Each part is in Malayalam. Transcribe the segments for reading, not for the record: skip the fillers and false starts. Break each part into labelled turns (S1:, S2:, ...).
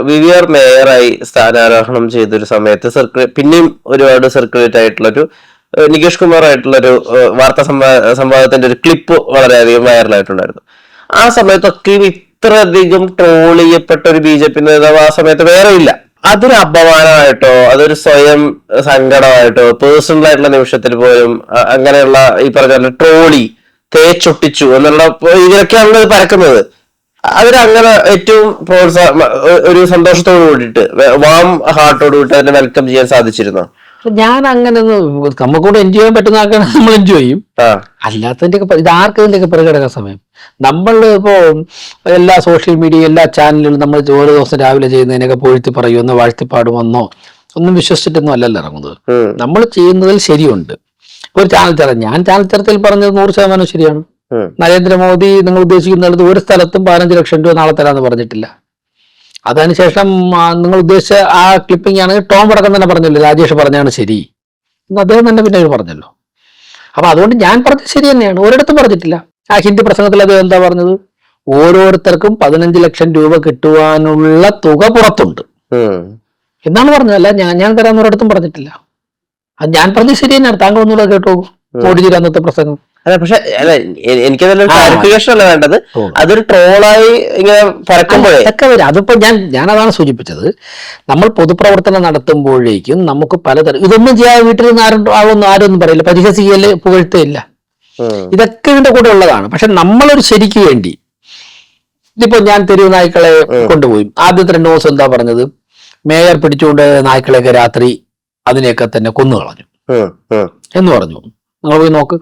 S1: വിവിആർ മേയറായി സ്ഥാനാരോഹണം ചെയ്തൊരു സമയത്ത് പിന്നെയും ഒരുപാട് സർക്കുലേറ്റ് ആയിട്ടുള്ളൊരു നികേഷ് കുമാർ ആയിട്ടുള്ളൊരു വാർത്താ സംവാദത്തിന്റെ ഒരു ക്ലിപ്പ് വളരെയധികം വൈറലായിട്ടുണ്ടായിരുന്നു. ആ സമയത്തൊക്കെയും ഇത്രയധികം ട്രോൾ ചെയ്യപ്പെട്ട ഒരു BJP നേതാവ് ആ സമയത്ത് വേറെ ഇല്ല. അതൊരു അപമാനമായിട്ടോ അതൊരു സ്വയം സങ്കടമായിട്ടോ പേഴ്സണൽ ആയിട്ടുള്ള നിമിഷത്തിൽ പോലും അങ്ങനെയുള്ള ഈ പറഞ്ഞ ട്രോളി തേച്ചൊട്ടിച്ചു എന്നുള്ള ഇതിലൊക്കെയാണല്ലോ ഇത് പരക്കുന്നത്. അതിനങ്ങനെ ഏറ്റവും ഒരു സന്തോഷത്തോട് കൂടിയിട്ട് വാം ഹാർട്ടോട് കൂടി അതിനെ വെൽക്കം ചെയ്യാൻ സാധിച്ചിരുന്നോ?
S2: ഞാൻ അങ്ങനെ നമുക്കൂടെ എൻജോയ് ചെയ്യാൻ പറ്റുന്ന ആൾക്കാണ് നമ്മൾ എൻജോയ് ചെയ്യും. അല്ലാത്തതിന്റെ ഇത് ആർക്കതിന്റെ പിറകിടക്കാൻ സമയം. നമ്മൾ ഇപ്പോ എല്ലാ സോഷ്യൽ മീഡിയ എല്ലാ ചാനലുകളും നമ്മൾ ഓരോ ദിവസം രാവിലെ ചെയ്യുന്നതിനൊക്കെ പൊഴുത്തി പറയുമെന്നോ വാഴ്ത്തിപ്പാടുമെന്നോ ഒന്നും വിശ്വസിച്ചിട്ടൊന്നും അല്ലല്ലോ ഇറങ്ങുന്നത്. നമ്മൾ ചെയ്യുന്നതിൽ ശരിയുണ്ട്. ഒരു ഞാൻ ചാനൽ ചർച്ചയിൽ പറഞ്ഞത് 100% ശരിയാണ്. നരേന്ദ്രമോദി നിങ്ങൾ ഉദ്ദേശിക്കുന്നിടത്ത് ഒരു സ്ഥലത്തും 15 ലക്ഷം രൂപ നാളെ തരാമെന്ന് പറഞ്ഞിട്ടില്ല. അതിനുശേഷം നിങ്ങൾ ഉദ്ദേശിച്ച ആ ക്ലിപ്പിംഗ് ആണെങ്കിൽ ടോം വടക്കം തന്നെ പറഞ്ഞല്ലോ, രാജേഷ് പറഞ്ഞാണ് ശരി എന്ന് അദ്ദേഹം തന്നെ പിന്നെ പറഞ്ഞല്ലോ. അപ്പൊ അതുകൊണ്ട് ഞാൻ പറഞ്ഞത് ശരി തന്നെയാണ്, ഒരിടത്തും പറഞ്ഞിട്ടില്ല. ആ ഹിന്ദി പ്രസംഗത്തിൽ അദ്ദേഹം എന്താ പറഞ്ഞത്? ഓരോരുത്തർക്കും 15 ലക്ഷം രൂപ കിട്ടുവാനുള്ള തുക പുറത്തുണ്ട് എന്നാണ് പറഞ്ഞത്. അല്ല ഞാൻ തരാമെന്ന് ഒരിടത്തും പറഞ്ഞിട്ടില്ല. അത് ഞാൻ പറഞ്ഞത് ശരി തന്നെയാണ്. താങ്കൾ ഒന്നുകൂടെ കേട്ടോ മോഡിജിയുടെ അന്നത്തെ പ്രസംഗം.
S1: അല്ല പക്ഷെ അല്ല എനിക്കതിലൊരു ക്ലാരിഫിക്കേഷൻ അല്ല വേണ്ടത്. അതൊരു ട്രോളായി ഇങ്ങനെ പരക്കുമ്പോഴൊക്കെ
S2: വരും. അതിപ്പോ ഞാൻ അതാണ് സൂചിപ്പിച്ചത്. നമ്മൾ പൊതുപ്രവർത്തനം നടത്തുമ്പോഴേക്കും നമുക്ക് പലതരം ഇതൊന്നും ചെയ്യാൻ വീട്ടിൽ നിന്ന് ആരൊന്നും പറയില്ല, പരിഹസിക്കല് പുകഴ്ത്തയില്ല, ഇതൊക്കെ ഇതിന്റെ കൂടെ ഉള്ളതാണ്. പക്ഷെ നമ്മളൊരു ശരിക്ക് വേണ്ടി ഇതിപ്പോ ഞാൻ തെരുവ് നായ്ക്കളെ കൊണ്ടുപോയി ആദ്യത്തെ 2 ദിവസം എന്താ പറഞ്ഞത്? മേയർ പിടിച്ചുകൊണ്ട് നായ്ക്കളെയൊക്കെ രാത്രി അതിനെയൊക്കെ തന്നെ കൊന്നു കളഞ്ഞു എന്ന് പറഞ്ഞു. നിങ്ങൾ പോയി നോക്ക്.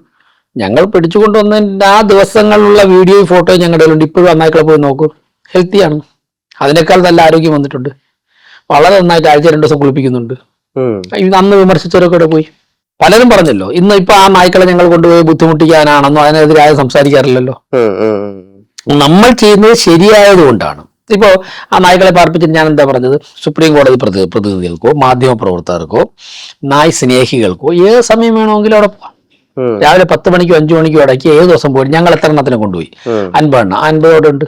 S2: ഞങ്ങൾ പിടിച്ചുകൊണ്ടുവന്നതിൻ്റെ ആ ദിവസങ്ങളിലുള്ള വീഡിയോയും ഫോട്ടോയും ഞങ്ങളുടെ കയ്യിലുണ്ട്. ഇപ്പോഴും അന്നായിക്കളെ പോയി നോക്കൂ, ഹെൽത്തിയാണ്. അതിനേക്കാൾ നല്ല ആരോഗ്യം വന്നിട്ടുണ്ട്. വളരെ നന്നായിട്ട് ആഴ്ച 2 ദിവസം കുളിപ്പിക്കുന്നുണ്ട്. അന്ന് വിമർശിച്ചവരൊക്കെ പോയി പലരും പറഞ്ഞല്ലോ. ഇപ്പൊ ആ നായ്ക്കളെ ഞങ്ങൾ കൊണ്ടുപോയി ബുദ്ധിമുട്ടിക്കാനാണെന്നോ അതിനെതിരായ സംസാരിക്കാറില്ലല്ലോ. നമ്മൾ ചെയ്യുന്നത് ശരിയായത് കൊണ്ടാണ്. ഇപ്പോ ആ നായ്ക്കളെ പാർപ്പിച്ചിട്ട് ഞാൻ എന്താ പറഞ്ഞത്? സുപ്രീം കോടതി പ്രതിനിധികൾക്കോ മാധ്യമ പ്രവർത്തകർക്കോ നായ് സ്നേഹികൾക്കോ ഏത് സമയം വേണമെങ്കിലും അവിടെ പോവാം. രാവിലെ 10 മണിക്കോ 5 മണിക്കോ ഇടയ്ക്ക് ഏത് ദിവസം പോയി. ഞങ്ങൾ എത്ര എണ്ണത്തിനെ കൊണ്ടുപോയി? 50 അവിടെ ഉണ്ട്.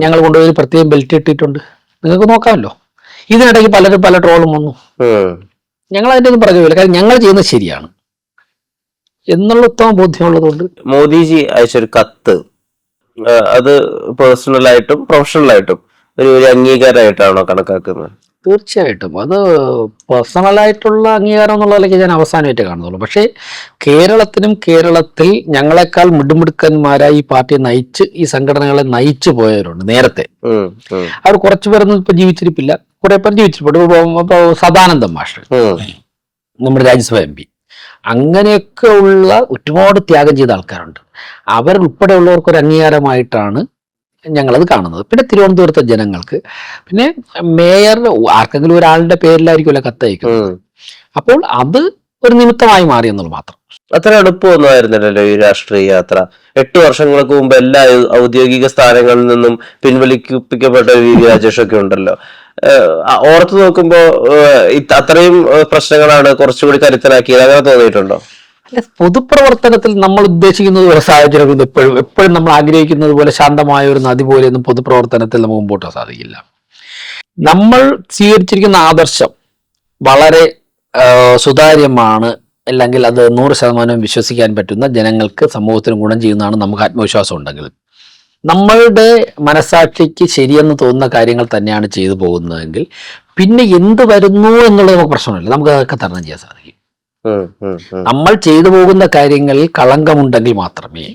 S2: ഞങ്ങൾ കൊണ്ടുപോയി പ്രത്യേകം ബെൽറ്റ് ഇട്ടിട്ടുണ്ട്. നിങ്ങൾക്ക് നോക്കാമല്ലോ. ഇതിനിടയ്ക്ക് പലരും പല ട്രോളും വന്നു. ഞങ്ങൾ അതിൻ്റെ ഒന്നും പറഞ്ഞില്ല. കാര്യം ഞങ്ങൾ ചെയ്യുന്നത് ശരിയാണ് എന്നുള്ള ഉത്തമ ബോധ്യമുള്ളതുകൊണ്ട്.
S1: മോദിജി അയച്ചൊരു കത്ത് അത് പേഴ്സണലായിട്ടും പ്രൊഫഷണലായിട്ടും ഒരു അംഗീകാരമായിട്ടാണോ കണക്കാക്കുന്നത്?
S2: തീർച്ചയായിട്ടും അത് പേഴ്സണലായിട്ടുള്ള അംഗീകാരം എന്നുള്ള നിലയ്ക്ക് ഞാൻ അവസാനമായിട്ട് കാണുന്നുള്ളൂ. പക്ഷേ കേരളത്തിൽ ഞങ്ങളെക്കാൾ മിടുമിടുക്കന്മാരായി ഈ പാർട്ടിയെ നയിച്ച് ഈ സംഘടനകളെ നയിച്ചു പോയവരുണ്ട് നേരത്തെ. അവർ കുറച്ചു പേരൊന്നും ഇപ്പൊ ജീവിച്ചിരിപ്പില്ല, കുറെ പേർ ജീവിച്ചിരിപ്പുണ്ട്. സദാനന്ദം മാഷ്, നമ്മുടെ രാജ്യസഭ MP, അങ്ങനെയൊക്കെ ഉള്ള ഒരുപാട് ത്യാഗം ചെയ്ത ആൾക്കാരുണ്ട്. അവരുൾപ്പെടെയുള്ളവർക്ക് ഒരു അംഗീകാരമായിട്ടാണ് ഞങ്ങളത് കാണുന്നത്. പിന്നെ തിരുവനന്തപുരത്തെ ജനങ്ങൾക്ക്, പിന്നെ മേയർ ആർക്കെങ്കിലും ഒരാളുടെ പേരിലായിരിക്കുമല്ലോ കത്തയക്കുന്നത്. അപ്പോൾ അത് ഒരു നിമിത്തമായി മാറി എന്നുള്ളത് മാത്രം.
S1: അത്ര എളുപ്പമൊന്നുമായിരുന്നില്ലല്ലോ ഈ രാഷ്ട്രീയ യാത്ര. 8 വർഷങ്ങൾക്ക് മുമ്പ് എല്ലാ ഔദ്യോഗിക സ്ഥാനങ്ങളിൽ നിന്നും പിൻവലിക്കപ്പെട്ട VV രാജേഷ് ഒക്കെ ഉണ്ടല്ലോ. ഓർത്ത് നോക്കുമ്പോ അത്രയും പ്രശ്നങ്ങളാണ് കുറച്ചുകൂടി കരുത്തനാക്കിയത്, അങ്ങനെ തോന്നിയിട്ടുണ്ടോ?
S2: അല്ല, പൊതുപ്രവർത്തനത്തിൽ നമ്മൾ ഉദ്ദേശിക്കുന്നത് പോലെ സാഹചര്യം എപ്പോഴും നമ്മൾ ആഗ്രഹിക്കുന്നത് പോലെ ശാന്തമായ ഒരു നദി പോലെയൊന്നും പൊതുപ്രവർത്തനത്തിൽ നമുക്ക് മുമ്പോട്ട് സാധിക്കില്ല. നമ്മൾ സ്വീകരിച്ചിരിക്കുന്ന ആദർശം വളരെ സുതാര്യമാണ്, അല്ലെങ്കിൽ അത് 100% വിശ്വസിക്കാൻ പറ്റുന്ന, ജനങ്ങൾക്ക് സമൂഹത്തിന് ഗുണം ചെയ്യുന്നതാണ് നമുക്ക് ആത്മവിശ്വാസം ഉണ്ടെങ്കിൽ, നമ്മളുടെ മനസാക്ഷിക്ക് ശരിയെന്ന് തോന്നുന്ന കാര്യങ്ങൾ തന്നെയാണ് ചെയ്തു പോകുന്നതെങ്കിൽ പിന്നെ എന്ത് വരുന്നു എന്നുള്ളത് നമുക്ക് പ്രശ്നമില്ല, നമുക്ക് അതൊക്കെ തരണം ചെയ്യാൻ സാധിക്കും. നമ്മൾ ചെയ്തു പോകുന്ന കാര്യങ്ങളിൽ കളങ്കമുണ്ടെങ്കിൽ മാത്രമേ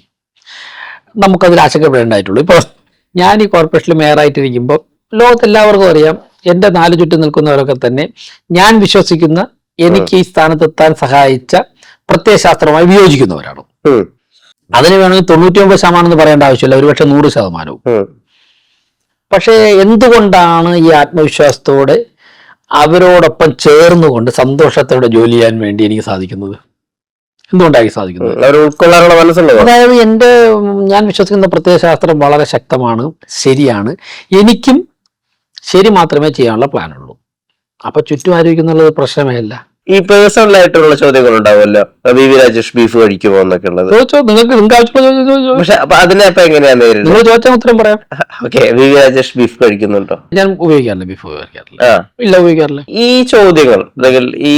S2: നമുക്കതിൽ ആശങ്കപ്പെടേണ്ടതായിട്ടുള്ളൂ. ഇപ്പോൾ ഞാൻ ഈ കോർപ്പറേഷനിൽ മേയറായിട്ടിരിക്കുമ്പോൾ ലോകത്തെല്ലാവർക്കും അറിയാം, എൻ്റെ 4 ചുറ്റും നിൽക്കുന്നവരൊക്കെ തന്നെ ഞാൻ വിശ്വസിക്കുന്ന, എനിക്ക് ഈ സ്ഥാനത്തെത്താൻ സഹായിച്ച പ്രത്യയശാസ്ത്രമായി വിയോജിക്കുന്നവരാണ്. അതിന് വേണമെങ്കിൽ 99% എന്ന് പറയേണ്ട ആവശ്യമില്ല, ഒരുപക്ഷെ 100%. പക്ഷേ എന്തുകൊണ്ടാണ് ഈ ആത്മവിശ്വാസത്തോടെ അവരോടൊപ്പം ചേർന്നുകൊണ്ട് സന്തോഷത്തോടെ ജോലി ചെയ്യാൻ വേണ്ടി എനിക്ക് സാധിക്കുന്നത്? എന്തുകൊണ്ടായി സാധിക്കുന്നത്? അതായത് ഞാൻ വിശ്വസിക്കുന്ന പ്രത്യയശാസ്ത്രം വളരെ ശക്തമാണ്, ശരിയാണ്. എനിക്കും ശരി മാത്രമേ ചെയ്യാനുള്ള പ്ലാനുള്ളൂ. അപ്പൊ ചുറ്റും ആരോഗ്യം എന്നുള്ളത് പ്രശ്നമേ അല്ല.
S1: ഈ പേഴ്സണൽ ആയിട്ടുള്ള ചോദ്യങ്ങൾ ഉണ്ടാവുമല്ലോ, വി രാജേഷ് ബീഫ് കഴിക്കുമോ എന്നൊക്കെ ഉള്ളത്.
S2: നിങ്ങൾക്ക് ആവശ്യമുള്ള ചോദിച്ചോ.
S1: പക്ഷെ അതിനെ അപ്പൊ എങ്ങനെയാ നേരിടുന്നത്?
S2: നിങ്ങൾ ചോദിച്ചാൽ ഉത്തരം പറയാം.
S1: ഓക്കെ, വി രാജേഷ് ബീഫ് കഴിക്കുന്നുണ്ടോ?
S2: ഞാൻ ഉപയോഗിക്കാറില്ല, ബീഫ് ഉപയോഗിക്കാറില്ല.
S1: ആ,
S2: ഇല്ല, ഉപയോഗിക്കാറില്ല.
S1: ഈ ചോദ്യങ്ങൾ അല്ലെങ്കിൽ ഈ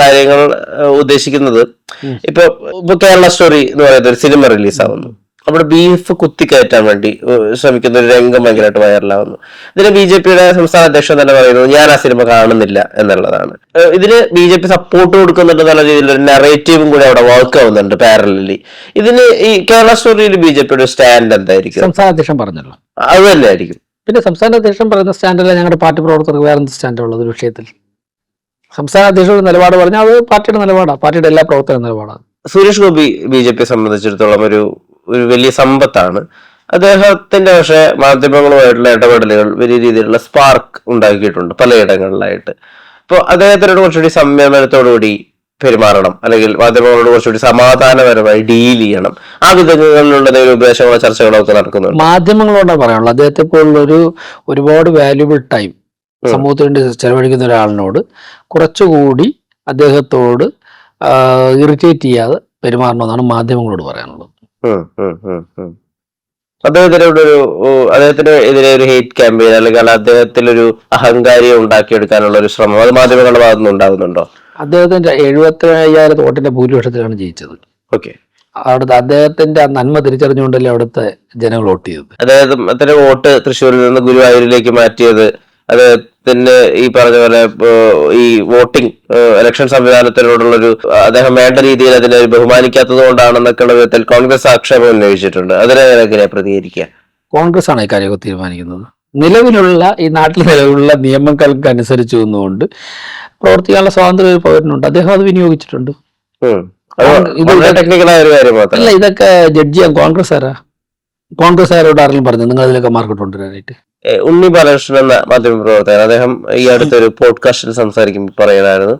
S1: കാര്യങ്ങൾ ഉദ്ദേശിക്കുന്നത് ഇപ്പൊ കേരള സ്റ്റോറി എന്ന് പറയുന്ന ഒരു സിനിമ റിലീസ് ആവുന്നു, അവിടെ ബീഫ് കുത്തിക്കയറ്റാൻ വേണ്ടി ശ്രമിക്കുന്ന ഒരു രംഗം ഭയങ്കരമായിട്ട് വൈറലാവുന്നു. ഇതിന് BJP-യുടെ സംസ്ഥാന അധ്യക്ഷൻ തന്നെ പറയുന്നത് ഞാൻ ആ സിനിമ കാണുന്നില്ല എന്നുള്ളതാണ്. ഇതിന് BJP സപ്പോർട്ട് കൊടുക്കുന്നുണ്ട് നല്ല രീതിയിലൊരു നെറേറ്റീവും കൂടി അവിടെ വർക്ക് ആവുന്നുണ്ട് പാരലലി. ഇതിന് ഈ കേരള സ്റ്റോറിയിൽ BJP-യുടെ സ്റ്റാൻഡ് എന്തായിരിക്കും?
S2: സംസ്ഥാന അധ്യക്ഷൻ പറഞ്ഞല്ലോ,
S1: അത് തന്നെ ആയിരിക്കും.
S2: പിന്നെ സംസ്ഥാന അധ്യക്ഷൻ പറയുന്ന സ്റ്റാൻഡല്ല ഞങ്ങളുടെ പാർട്ടി പ്രവർത്തകർക്ക് വേറെ എന്ത് സ്റ്റാൻഡുള്ളത് വിഷയത്തിൽ? സംസ്ഥാന അധ്യക്ഷയുടെ നിലപാട് പറഞ്ഞാൽ അത് പാർട്ടിയുടെ നിലപാടാണ്, പാർട്ടിയുടെ എല്ലാ പ്രവർത്തന നിലപാടാണ്.
S1: സുരേഷ് ഗോപി BJP-യെ സംബന്ധിച്ചിടത്തോളം ഒരു വലിയ സമ്പത്താണ്. അദ്ദേഹത്തിന്റെ പക്ഷേ മാധ്യമങ്ങളുമായിട്ടുള്ള ഇടപെടലുകൾ വലിയ രീതിയിലുള്ള സ്പാർക്ക് ഉണ്ടാക്കിയിട്ടുണ്ട് പലയിടങ്ങളിലായിട്ട്. അപ്പോൾ അദ്ദേഹത്തിനോട് കുറച്ചുകൂടി സംയമനത്തോടുകൂടി പെരുമാറണം, അല്ലെങ്കിൽ മാധ്യമങ്ങളോട് കുറച്ചുകൂടി സമാധാനപരമായി ഡീൽ ചെയ്യണം. ആ വിധങ്ങളിലുള്ള ഉപദേശങ്ങളോ ചർച്ചകളോ ഒക്കെ നടക്കുന്നുണ്ട്.
S2: മാധ്യമങ്ങളോടാണ് പറയാനുള്ളത്. അദ്ദേഹത്തെ പോലുള്ളൊരു ഒരുപാട് വാല്യുബിൾ ടൈം സമൂഹത്തിന് വേണ്ടി ചെലവഴിക്കുന്ന ഒരാളിനോട് കുറച്ചുകൂടി അദ്ദേഹത്തോട് ഇറിറ്റേറ്റ് ചെയ്യാതെ പെരുമാറണമെന്നാണ് മാധ്യമങ്ങളോട് പറയാനുള്ളത്.
S1: അദ്ദേഹത്തിന് എതിരെ ഒരു ഹേറ്റ് ക്യാമ്പയിൻ അല്ലെങ്കിൽ അദ്ദേഹത്തിലൊരു അഹങ്കാരിയെ ഉണ്ടാക്കിയെടുക്കാനുള്ള ഒരു ശ്രമം അത് മാധ്യമങ്ങളുടെ ഭാഗത്തുനിന്ന് ഉണ്ടാകുന്നുണ്ടോ?
S2: അദ്ദേഹത്തിന്റെ 75,000 വോട്ടിന്റെ ഭൂരിപക്ഷത്തിലാണ് ജയിച്ചത്.
S1: ഓക്കെ,
S2: അവിടുത്തെ അദ്ദേഹത്തിന്റെ ആ നന്മ തിരിച്ചറിഞ്ഞുകൊണ്ടല്ലേ അവിടുത്തെ ജനങ്ങൾ വോട്ട് ചെയ്തത്.
S1: അദ്ദേഹത്തിന്റെ വോട്ട് തൃശ്ശൂരിൽ നിന്ന് ഗുരുവായൂരിലേക്ക് മാറ്റിയത് അദ്ദേഹത്തിന് ഈ പറഞ്ഞ പോലെ ഈ വോട്ടിംഗ് ഇലക്ഷൻ സംവിധാനത്തിനോടുള്ളൊരു അദ്ദേഹം വേണ്ട രീതിയിൽ അതിനെ ബഹുമാനിക്കാത്തത് കൊണ്ടാണെന്നൊക്കെയുള്ള വിധത്തിൽ കോൺഗ്രസ് ആക്ഷേപം ഉന്നയിച്ചിട്ടുണ്ട്. അതിനെ എങ്ങനെയാ പ്രതികരിക്കുക?
S2: കോൺഗ്രസ് ആണ് ഇക്കാര്യമൊക്കെ തീരുമാനിക്കുന്നത്. നിലവിലുള്ള ഈ നാട്ടിൽ നിലവിലുള്ള നിയമങ്ങൾക്ക് അനുസരിച്ച് നിന്നുകൊണ്ട് പ്രവർത്തിക്കാനുള്ള സ്വാതന്ത്ര്യം ഒരു പൗരനുണ്ട്. അദ്ദേഹം അത് വിനിയോഗിച്ചിട്ടുണ്ട്.
S1: ടെക്നിക്കലായ ഒരു കാര്യം മാത്രം
S2: അല്ല, ഇതൊക്കെ ജഡ്ജ് ചെയ്യാൻ കോൺഗ്രസ്സുകാരോട് ആരെങ്കിലും പറഞ്ഞു നിങ്ങൾ അതിലൊക്കെ മാർക്ക് കൊണ്ടുവരാനായിട്ട്?
S1: ഉണ്ണി ബാലകൃഷ്ണൻ എന്ന മാധ്യമപ്രവർത്തകൻ അദ്ദേഹം ഈ അടുത്തൊരു പോഡ്കാസ്റ്റിൽ സംസാരിക്കുമ്പോൾ പറയുന്നതായിരുന്നു,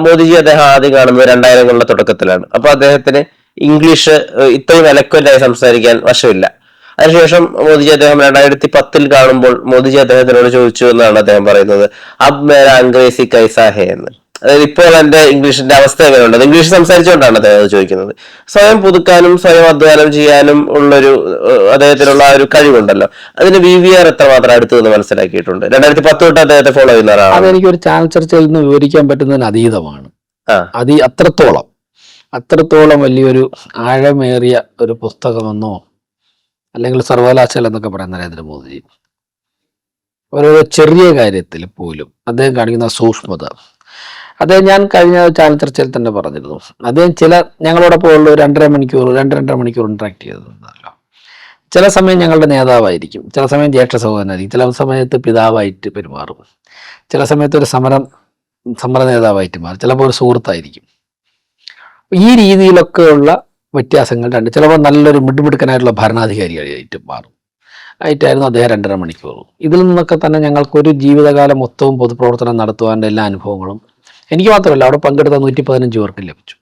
S1: മോദിജി അദ്ദേഹം ആദ്യം കാണുന്നത് 2000-കളുടെ തുടക്കത്തിലാണ്. അപ്പൊ അദ്ദേഹത്തിന് ഇംഗ്ലീഷ് ഇത്രയും എലക്വന്റായി സംസാരിക്കാൻ വശമില്ല. അതിനുശേഷം മോദിജി അദ്ദേഹം 2010 കാണുമ്പോൾ മോദിജി അദ്ദേഹത്തിനോട് ചോദിച്ചു എന്നാണ് അദ്ദേഹം പറയുന്നത്, അബ് മേരാ അംഗ്രേസി കൈസാ ഹേ എന്ന്. അതായത് ഇപ്പോൾ എന്റെ ഇംഗ്ലീഷിന്റെ അവസ്ഥ എങ്ങനെയുണ്ട്, ഇംഗ്ലീഷ് സംസാരിച്ചുകൊണ്ടാണ് അദ്ദേഹം അത് ചോദിക്കുന്നത്. സ്വയം പുതുക്കാനും സ്വയം അധ്വാനം ചെയ്യാനും ഉള്ളൊരു അദ്ദേഹത്തിനുള്ള ആ ഒരു കഴിവുണ്ടല്ലോ, അതിന് VVR എത്രമാത്രം അടുത്ത് നിന്ന് മനസ്സിലാക്കിയിട്ടുണ്ട്. 2010 തൊട്ട് അദ്ദേഹത്തെ ഫോളോ ചെയ്യുന്ന ഒരാളാണ്.
S2: അതെനിക്ക് ഒരു ചാനൽ ചർച്ചയിൽ നിന്ന് വിവരിക്കാൻ പറ്റുന്നതിന് അതീതമാണ്. അത്രത്തോളം വലിയൊരു ആഴമേറിയ ഒരു പുസ്തകമെന്നോ അല്ലെങ്കിൽ സർവകലാശാല എന്നൊക്കെ പറയുന്ന നരേന്ദ്രമോദിജി ഓരോ ചെറിയ കാര്യത്തിൽ പോലും അദ്ദേഹം കാണിക്കുന്ന സൂക്ഷ്മത, അദ്ദേഹം ഞാൻ കഴിഞ്ഞ ചാനൽ ചർച്ചയിൽ തന്നെ പറഞ്ഞിരുന്നു, അദ്ദേഹം ഞങ്ങളോടൊപ്പം ഉള്ള 2.5 മണിക്കൂർ ഇന്ററാക്ട് ചെയ്തതല്ലോ. ചില സമയം ഞങ്ങളുടെ നേതാവായിരിക്കും, ചില സമയം ജ്യേഷ്ഠ സഹോദരനായിരിക്കും, ചില സമയത്ത് പിതാവായിട്ട് പെരുമാറും, ചില സമയത്ത് ഒരു സമര നേതാവായിട്ട് മാറും, ചിലപ്പോൾ ഒരു സുഹൃത്തായിരിക്കും. ഈ രീതിയിലൊക്കെയുള്ള വ്യത്യാസങ്ങൾ ചിലപ്പോൾ നല്ലൊരു മിടുമിടുക്കനായിട്ടുള്ള ഭരണാധികാരിയായിട്ട് മാറും. ആയിട്ടായിരുന്നു അദ്ദേഹം 2.5 മണിക്കൂർ. ഇതിൽ നിന്നൊക്കെ തന്നെ ഞങ്ങൾക്കൊരു ജീവിതകാലം മൊത്തവും പൊതുപ്രവർത്തനം നടത്തുവാൻ്റെ എല്ലാ അനുഭവങ്ങളും എനിക്ക് മാത്രമല്ല അവിടെ പങ്കെടുത്ത 115 പേർക്ക് ലഭിച്ചു.